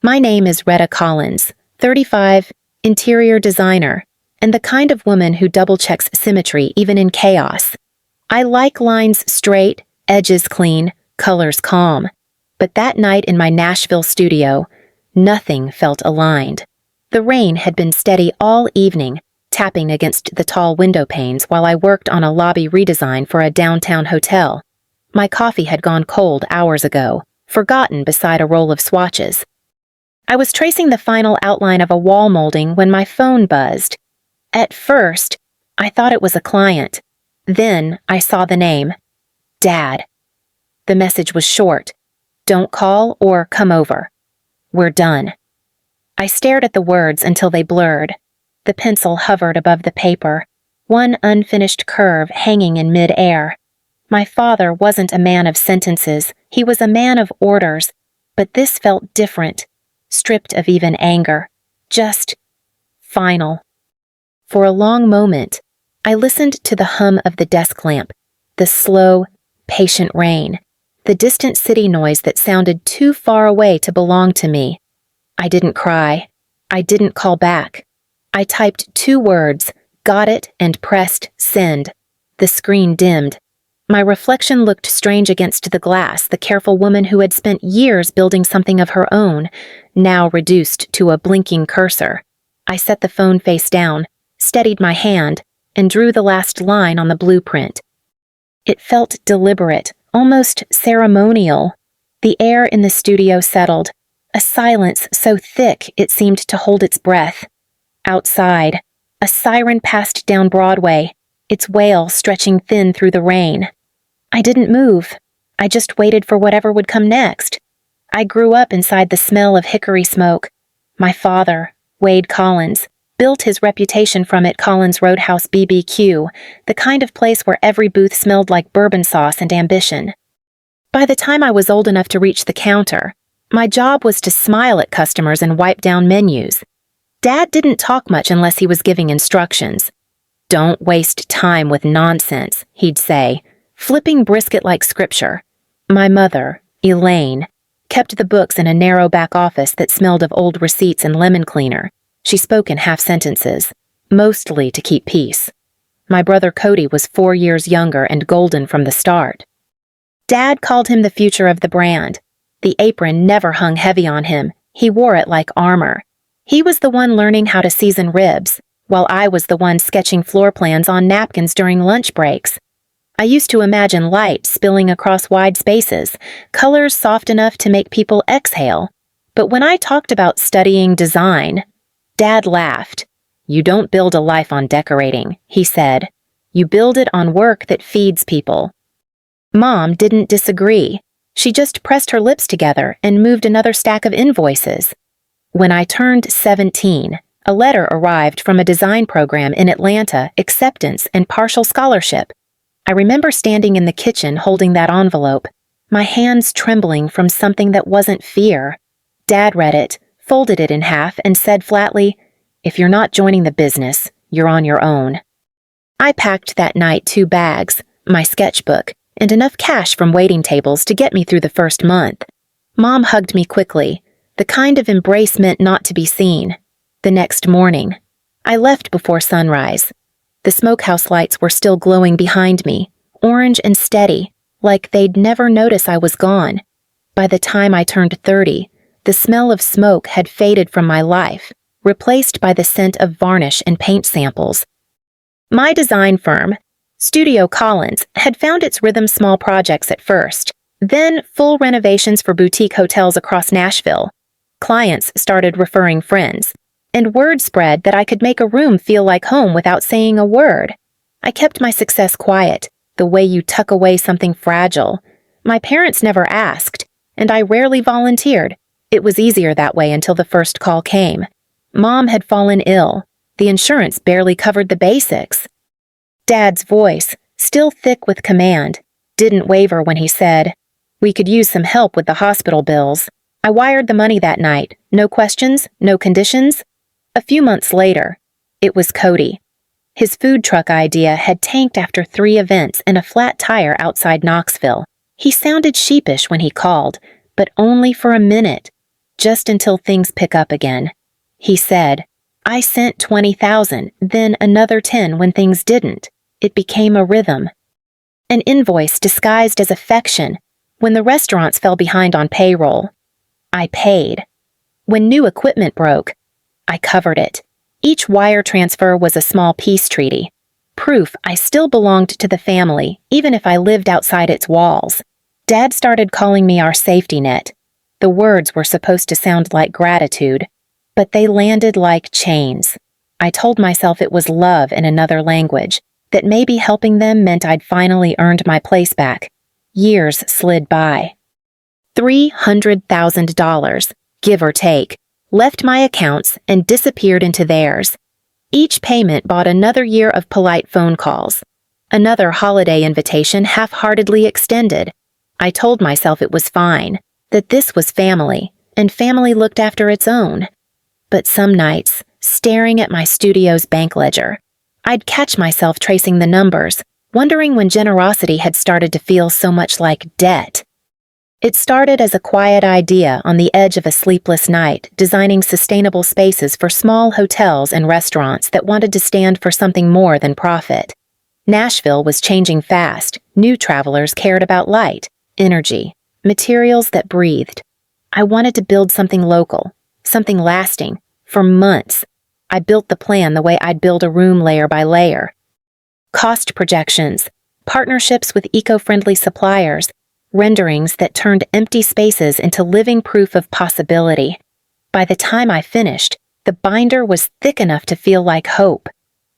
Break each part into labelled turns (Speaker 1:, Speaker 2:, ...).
Speaker 1: My name is Rhetta Collins, 35, interior designer, and the kind of woman who double-checks symmetry even in chaos. I like lines straight, edges clean, colors calm. But that night in my Nashville studio, nothing felt aligned. The rain had been steady all evening, tapping against the tall window panes while I worked on a lobby redesign for a downtown hotel. My coffee had gone cold hours ago, forgotten beside a roll of swatches. I was tracing the final outline of a wall molding when my phone buzzed. At first, I thought it was a client. Then I saw the name. Dad. The message was short. Don't call or come over. We're done. I stared at the words until they blurred. The pencil hovered above the paper, one unfinished curve hanging in mid-air. My father wasn't a man of sentences, he was a man of orders, but this felt different, stripped of even anger, just final. For a long moment, I listened to the hum of the desk lamp, the slow, patient rain, the distant city noise that sounded too far away to belong to me. I didn't cry. I didn't call back. I typed 2 words, got it, and pressed send. The screen dimmed. My reflection looked strange against the glass, the careful woman who had spent years building something of her own, now reduced to a blinking cursor. I set the phone face down, steadied my hand, and drew the last line on the blueprint. It felt deliberate, almost ceremonial. The air in the studio settled, a silence so thick it seemed to hold its breath. Outside, a siren passed down Broadway, its wail stretching thin through the rain. I didn't move. I just waited for whatever would come next. I grew up inside the smell of hickory smoke. My father, Wade Collins, built his reputation from it Collins Roadhouse BBQ, the kind of place where every booth smelled like bourbon sauce and ambition. By the time I was old enough to reach the counter, my job was to smile at customers and wipe down menus. Dad didn't talk much unless he was giving instructions. Don't waste time with nonsense, he'd say, flipping brisket like scripture. My mother, Elaine, kept the books in a narrow back office that smelled of old receipts and lemon cleaner. She spoke in half sentences, mostly to keep peace. My brother Cody was 4 years younger and golden from the start. Dad called him the future of the brand. The apron never hung heavy on him. He wore it like armor. He was the one learning how to season ribs, while I was the one sketching floor plans on napkins during lunch breaks. I used to imagine light spilling across wide spaces, colors soft enough to make people exhale. But when I talked about studying design, Dad laughed. You don't build a life on decorating, he said. You build it on work that feeds people. Mom didn't disagree. She just pressed her lips together and moved another stack of invoices. When I turned 17, a letter arrived from a design program in Atlanta, acceptance and partial scholarship. I remember standing in the kitchen holding that envelope, my hands trembling from something that wasn't fear. Dad read it, folded it in half, and said flatly, "If you're not joining the business, you're on your own." I packed that night 2 bags, my sketchbook, and enough cash from waiting tables to get me through the first month. Mom hugged me quickly, the kind of embrace meant not to be seen. The next morning, I left before sunrise. The smokehouse lights were still glowing behind me, orange and steady, like they'd never notice I was gone. By the time I turned 30, the smell of smoke had faded from my life, replaced by the scent of varnish and paint samples. My design firm, Studio Collins, had found its rhythm small projects at first, then full renovations for boutique hotels across Nashville. Clients started referring friends, and word spread that I could make a room feel like home without saying a word. I kept my success quiet, the way you tuck away something fragile. My parents never asked, and I rarely volunteered. It was easier that way until the first call came. Mom had fallen ill. The insurance barely covered the basics. Dad's voice, still thick with command, didn't waver when he said, "We could use some help with the hospital bills." I wired the money that night. No questions, no conditions. A few months later, it was Cody. His food truck idea had tanked after 3 events and a flat tire outside Knoxville. He sounded sheepish when he called, but only for a minute. just until things pick up again. He said, I sent 20,000, then another 10 when things didn't. It became a rhythm. An invoice disguised as affection. When the restaurants fell behind on payroll, I paid. When new equipment broke, I covered it. Each wire transfer was a small peace treaty. Proof I still belonged to the family, even if I lived outside its walls. Dad started calling me our safety net. The words were supposed to sound like gratitude, but they landed like chains. I told myself it was love in another language, that maybe helping them meant I'd finally earned my place back. Years slid by. $300,000, give or take, left my accounts and disappeared into theirs. Each payment bought another year of polite phone calls, another holiday invitation half-heartedly extended. I told myself it was fine, that this was family, and family looked after its own. But some nights, staring at my studio's bank ledger, I'd catch myself tracing the numbers, wondering when generosity had started to feel so much like debt. It started as a quiet idea on the edge of a sleepless night, designing sustainable spaces for small hotels and restaurants that wanted to stand for something more than profit. Nashville was changing fast. New travelers cared about light, energy, materials that breathed. I wanted to build something local, something lasting, for months. I built the plan the way I'd build a room layer by layer. Cost projections, partnerships with eco-friendly suppliers, renderings that turned empty spaces into living proof of possibility. By the time I finished, the binder was thick enough to feel like hope.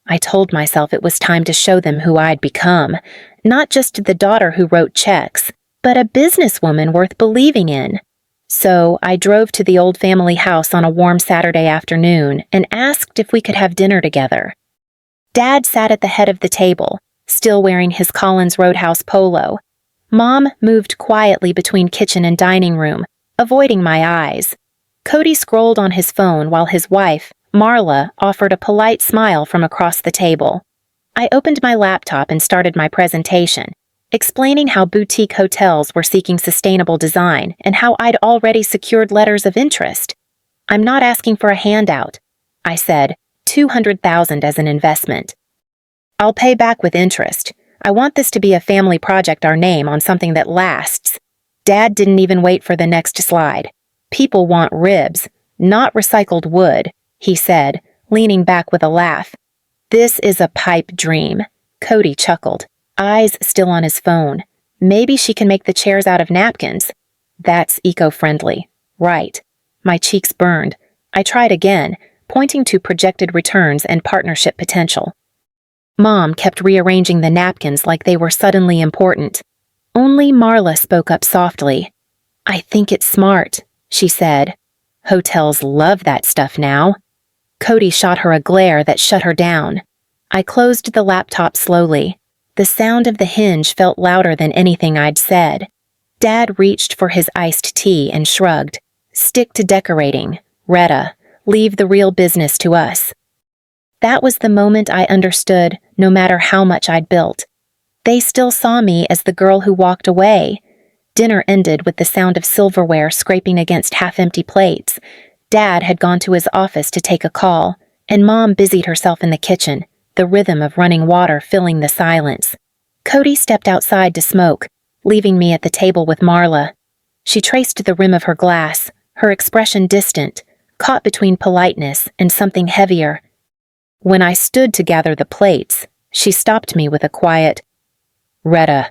Speaker 1: I told myself it was time to show them who I'd become, not just the daughter who wrote checks, but a businesswoman worth believing in. So I drove to the old family house on a warm Saturday afternoon and asked if we could have dinner together. Dad sat at the head of the table, still wearing his Collins Roadhouse polo. Mom moved quietly between kitchen and dining room, avoiding my eyes. Cody scrolled on his phone while his wife, Marla, offered a polite smile from across the table. I opened my laptop and started my presentation, explaining how boutique hotels were seeking sustainable design and how I'd already secured letters of interest. I'm not asking for a handout, I said, $200,000 as an investment. I'll pay back with interest. I want this to be a family project, our name on something that lasts. Dad didn't even wait for the next slide. People want ribs, not recycled wood, he said, leaning back with a laugh. This is a pipe dream. Cody chuckled, eyes still on his phone. Maybe she can make the chairs out of napkins. That's eco-friendly. Right. My cheeks burned. I tried again, pointing to projected returns and partnership potential. Mom kept rearranging the napkins like they were suddenly important. Only Marla spoke up softly. I think it's smart, she said. Hotels love that stuff now. Cody shot her a glare that shut her down. I closed the laptop slowly. The sound of the hinge felt louder than anything I'd said. Dad reached for his iced tea and shrugged. Stick to decorating, Rhetta. Leave the real business to us. That was the moment I understood, no matter how much I'd built. They still saw me as the girl who walked away. Dinner ended with the sound of silverware scraping against half-empty plates. Dad had gone to his office to take a call, and Mom busied herself in the kitchen, the rhythm of running water filling the silence. Cody stepped outside to smoke, leaving me at the table with Marla. She traced the rim of her glass, her expression distant, caught between politeness and something heavier. When I stood to gather the plates, she stopped me with a quiet, Rhetta,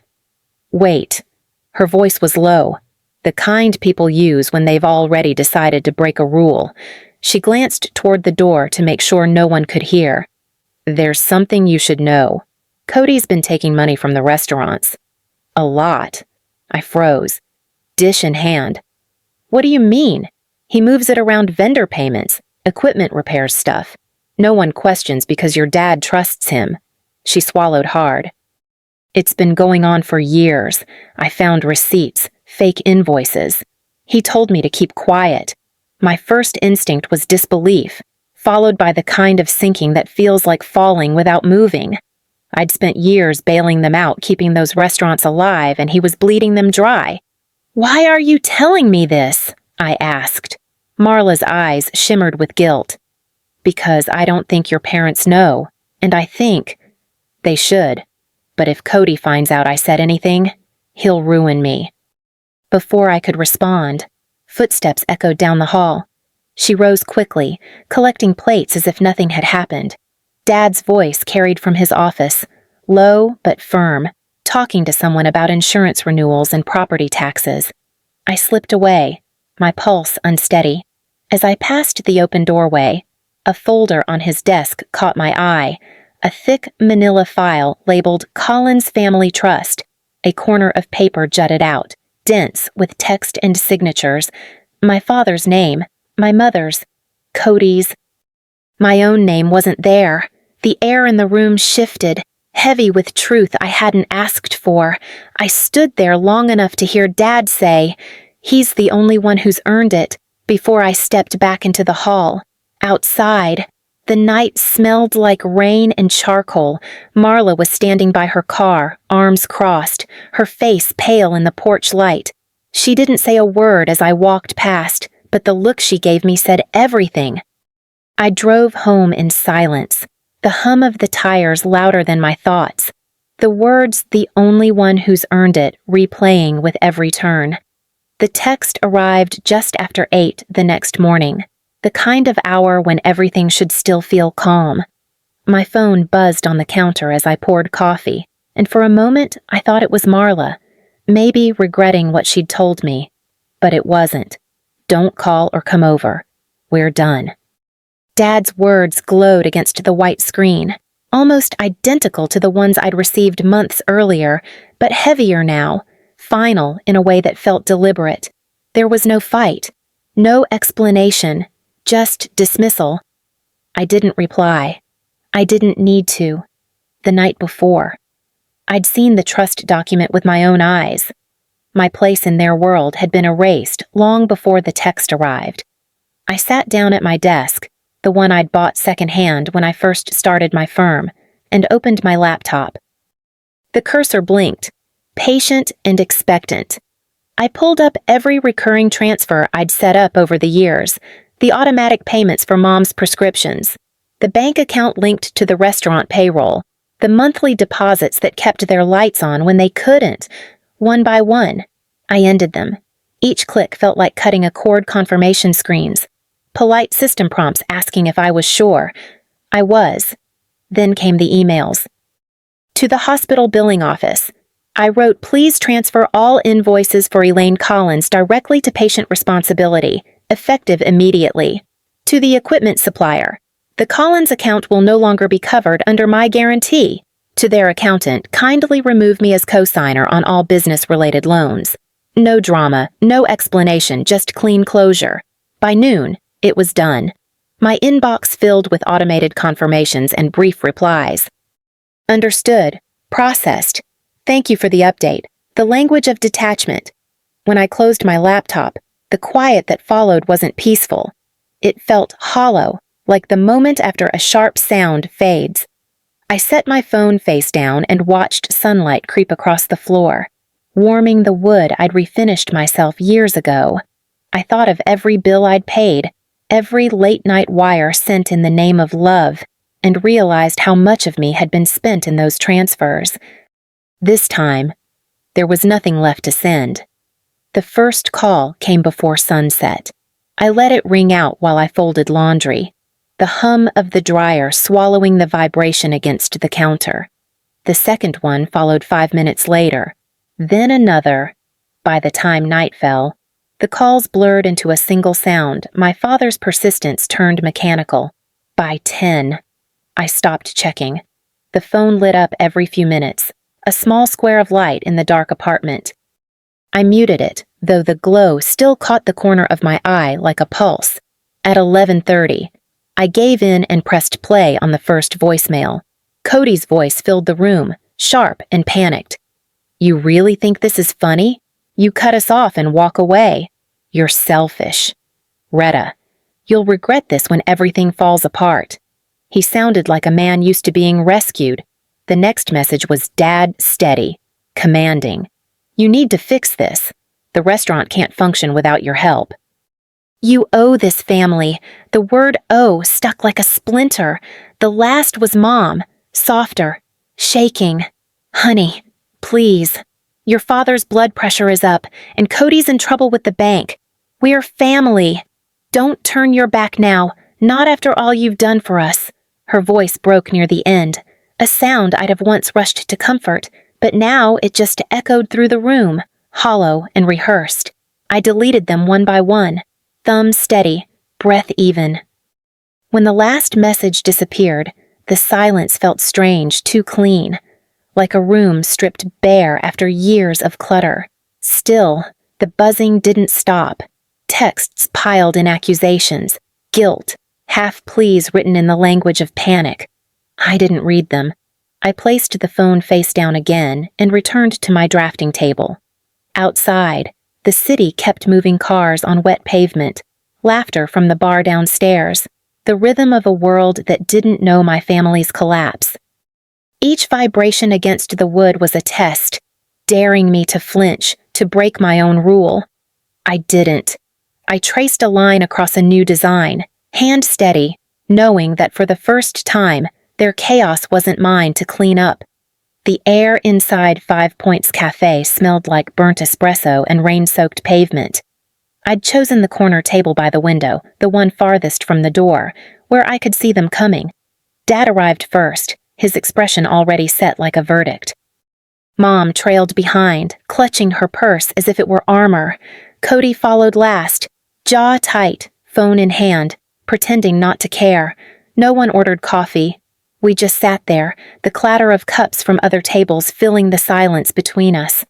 Speaker 1: wait. Her voice was low, the kind people use when they've already decided to break a rule. She glanced toward the door to make sure no one could hear. There's something you should know. Cody's been taking money from the restaurants. A lot. I froze, dish in hand. What do you mean? He moves it around vendor payments, equipment repairs stuff. No one questions because your dad trusts him. She swallowed hard. It's been going on for years. I found receipts, fake invoices. He told me to keep quiet. My first instinct was disbelief, followed by the kind of sinking that feels like falling without moving. I'd spent years bailing them out, keeping those restaurants alive, and he was bleeding them dry. Why are you telling me this? I asked. Marla's eyes shimmered with guilt. Because I don't think your parents know, and I think they should. But if Cody finds out I said anything, he'll ruin me. Before I could respond, footsteps echoed down the hall. She rose quickly, collecting plates as if nothing had happened. Dad's voice carried from his office, low but firm, talking to someone about insurance renewals and property taxes. I slipped away, my pulse unsteady. As I passed the open doorway, a folder on his desk caught my eye, a thick manila file labeled Collins Family Trust. A corner of paper jutted out, dense with text and signatures. My father's name, my mother's, Cody's. My own name wasn't there. The air in the room shifted, heavy with truth I hadn't asked for. I stood there long enough to hear Dad say, "He's the only one who's earned it," before I stepped back into the hall. Outside, the night smelled like rain and charcoal. Marla was standing by her car, arms crossed, her face pale in the porch light. She didn't say a word as I walked past, but the look she gave me said everything. I drove home in silence, the hum of the tires louder than my thoughts, the words "the only one who's earned it" replaying with every turn. The text arrived just after 8 the next morning, the kind of hour when everything should still feel calm. My phone buzzed on the counter as I poured coffee, and for a moment I thought it was Marla, maybe regretting what she'd told me. But it wasn't. "Don't call or come over. We're done." Dad's words glowed against the white screen, almost identical to the ones I'd received months earlier, but heavier now, final in a way that felt deliberate. There was no fight, no explanation, just dismissal. I didn't reply. I didn't need to. The night before, I'd seen the trust document with my own eyes. My place in their world had been erased long before the text arrived. I sat down at my desk, the one I'd bought secondhand when I first started my firm, and opened my laptop. The cursor blinked, patient and expectant. I pulled up every recurring transfer I'd set up over the years, the automatic payments for Mom's prescriptions, the bank account linked to the restaurant payroll, the monthly deposits that kept their lights on when they couldn't. One by one, I ended them. Each click felt like cutting a cord confirmation screens. Polite system prompts asking if I was sure. I was. Then came the emails. To the hospital billing office, I wrote, "Please transfer all invoices for Elaine Collins directly to patient responsibility, effective immediately." To the equipment supplier, "The Collins account will no longer be covered under my guarantee." To their accountant, "Kindly remove me as co-signer on all business-related loans." No drama, no explanation, just clean closure. By noon, it was done. My inbox filled with automated confirmations and brief replies. Understood. Processed. Thank you for the update. The language of detachment. When I closed my laptop, the quiet that followed wasn't peaceful. It felt hollow, like the moment after a sharp sound fades. I set my phone face down and watched sunlight creep across the floor, warming the wood I'd refinished myself years ago. I thought of every bill I'd paid, every late-night wire sent in the name of love, and realized how much of me had been spent in those transfers. This time, there was nothing left to send. The first call came before sunset. I let it ring out while I folded laundry, the hum of the dryer swallowing the vibration against the counter. The second one followed 5 minutes later, then another. By the time night fell, the calls blurred into a single sound. My father's persistence turned mechanical. By 10, I stopped checking. The phone lit up every few minutes, a small square of light in the dark apartment. I muted it, though the glow still caught the corner of my eye like a pulse. At 11:30, I gave in and pressed play on the first voicemail. Cody's voice filled the room, sharp and panicked. "You really think this is funny? You cut us off and walk away. You're selfish. Rhetta, you'll regret this when everything falls apart." He sounded like a man used to being rescued. The next message was Dad steady, commanding. "You need to fix this. The restaurant can't function without your help." You owe this family. The word owe stuck like a splinter. The last was Mom, softer, shaking. Honey, please. Your father's blood pressure is up, and Cody's in trouble with the bank. We're family. Don't turn your back now, not after all you've done for us. Her voice broke near the end, a sound I'd have once rushed to comfort, but now it just echoed through the room, hollow and rehearsed. I deleted them one by one, thumb steady, breath even. When the last message disappeared, the silence felt strange, too clean, like a room stripped bare after years of clutter. Still, the buzzing didn't stop. Texts piled in accusations, guilt, half pleas written in the language of panic. I didn't read them. I placed the phone face down again and returned to my drafting table. Outside, the city kept moving cars on wet pavement, laughter from the bar downstairs, the rhythm of a world that didn't know my family's collapse. Each vibration against the wood was a test, daring me to flinch, to break my own rule. I didn't. I traced a line across a new design, hand steady, knowing that for the first time, their chaos wasn't mine to clean up. The air inside 5 Points Cafe smelled like burnt espresso and rain-soaked pavement. I'd chosen the corner table by the window, the one farthest from the door, where I could see them coming. Dad arrived first, his expression already set like a verdict. Mom trailed behind, clutching her purse as if it were armor. Cody followed last, jaw tight, phone in hand, pretending not to care. No one ordered coffee. We just sat there, the clatter of cups from other tables filling the silence between us.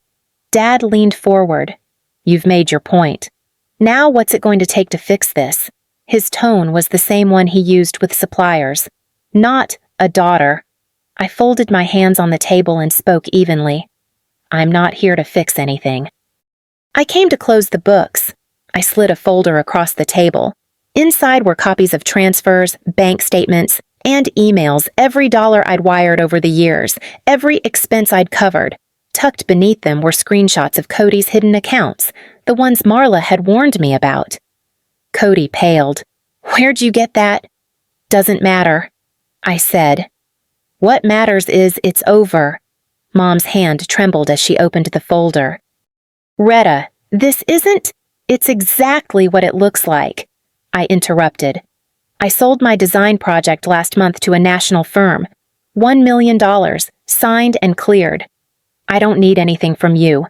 Speaker 1: Dad leaned forward. You've made your point. Now what's it going to take to fix this? His tone was the same one he used with suppliers. Not a daughter. I folded my hands on the table and spoke evenly. I'm not here to fix anything. I came to close the books. I slid a folder across the table. Inside were copies of transfers, bank statements, and emails, every dollar I'd wired over the years, every expense I'd covered. Tucked beneath them were screenshots of Cody's hidden accounts, the ones Marla had warned me about. Cody paled. Where'd you get that? Doesn't matter, I said. What matters is it's over. Mom's hand trembled as she opened the folder. Rhetta, this isn't... It's exactly what it looks like. I interrupted. I sold my design project last month to a national firm. $1 million, signed and cleared. I don't need anything from you.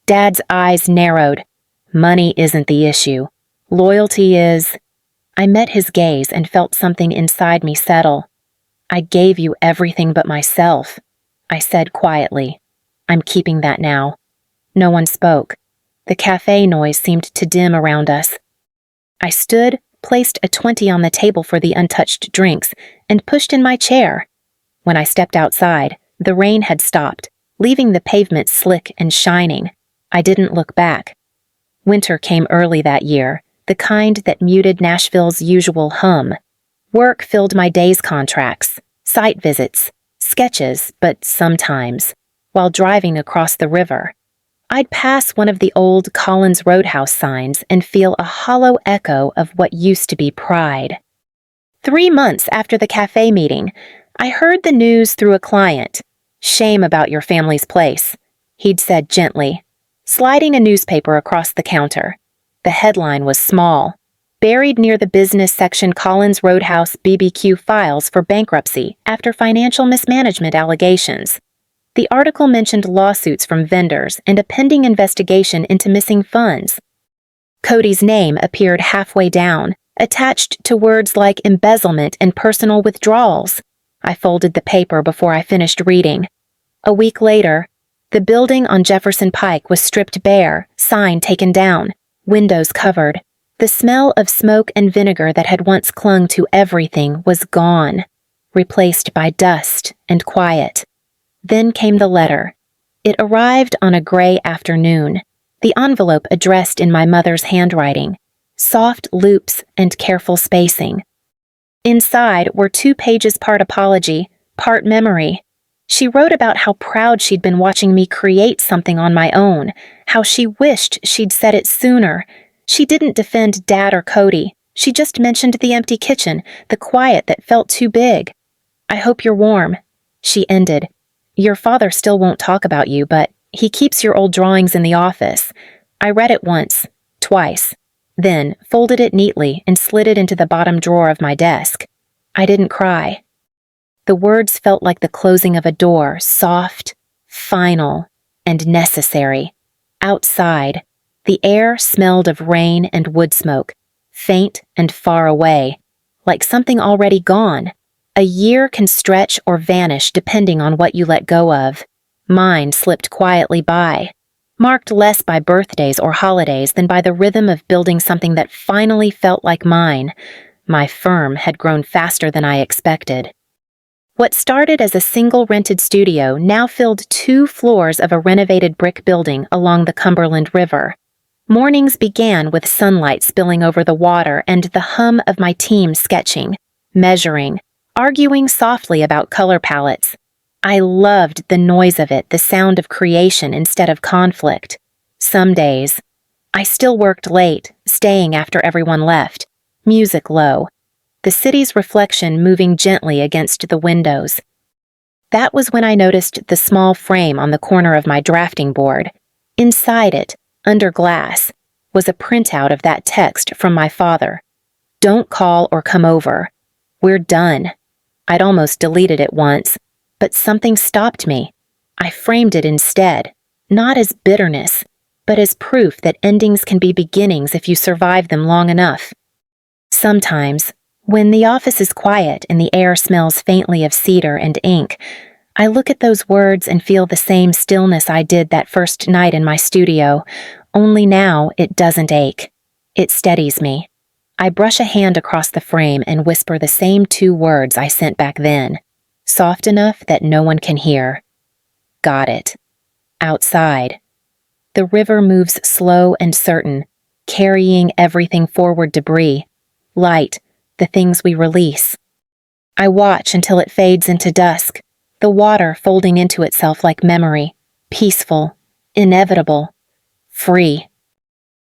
Speaker 1: Dad's eyes narrowed. Money isn't the issue. Loyalty is... I met his gaze and felt something inside me settle. I gave you everything but myself, I said quietly. I'm keeping that now. No one spoke. The cafe noise seemed to dim around us. I stood, placed a 20 on the table for the untouched drinks, and pushed in my chair. When I stepped outside, the rain had stopped, leaving the pavement slick and shining. I didn't look back. Winter came early that year, the kind that muted Nashville's usual hum. Work filled my days contracts, site visits, sketches, but sometimes, while driving across the river, I'd pass one of the old Collins Roadhouse signs and feel a hollow echo of what used to be pride. 3 months after the cafe meeting, I heard the news through a client. Shame about your family's place, he'd said gently, sliding a newspaper across the counter. The headline was small. Buried near the business section, Collins Roadhouse BBQ files for bankruptcy after financial mismanagement allegations. The article mentioned lawsuits from vendors and a pending investigation into missing funds. Cody's name appeared halfway down, attached to words like embezzlement and personal withdrawals. I folded the paper before I finished reading. A week later, the building on Jefferson Pike was stripped bare, sign taken down, windows covered. The smell of smoke and vinegar that had once clung to everything was gone, replaced by dust and quiet. Then came the letter. It arrived on a gray afternoon, the envelope addressed in my mother's handwriting, soft loops and careful spacing. Inside were 2 pages part apology, part memory. She wrote about how proud she'd been watching me create something on my own, how she wished she'd said it sooner, She didn't defend Dad or Cody. She just mentioned the empty kitchen, the quiet that felt too big. "I hope you're warm," she ended. "Your father still won't talk about you, but he keeps your old drawings in the office. I read it once, twice, then folded it neatly and slid it into the bottom drawer of my desk. I didn't cry." The words felt like the closing of a door, soft, final, and necessary. Outside, the air smelled of rain and wood smoke, faint and far away, like something already gone. A year can stretch or vanish depending on what you let go of. Mine slipped quietly by, marked less by birthdays or holidays than by the rhythm of building something that finally felt like mine. My firm had grown faster than I expected. What started as a single rented studio now filled 2 floors of a renovated brick building along the Cumberland River. Mornings began with sunlight spilling over the water and the hum of my team sketching, measuring, arguing softly about color palettes. I loved the noise of it, the sound of creation instead of conflict. Some days, I still worked late, staying after everyone left, music low, the city's reflection moving gently against the windows. That was when I noticed the small frame on the corner of my drafting board. Inside it, under glass, was a printout of that text from my father. "Don't call or come over. We're done." I'd almost deleted it once, but something stopped me. I framed it instead, not as bitterness, but as proof that endings can be beginnings if you survive them long enough. Sometimes, when the office is quiet and the air smells faintly of cedar and ink, I look at those words and feel the same stillness I did that first night in my studio, only now it doesn't ache. It steadies me. I brush a hand across the frame and whisper the same 2 words I sent back then, soft enough that no one can hear. Got it. Outside, the river moves slow and certain, carrying everything forward debris, light, the things we release. I watch until it fades into dusk, the water folding into itself like memory, peaceful, inevitable, free.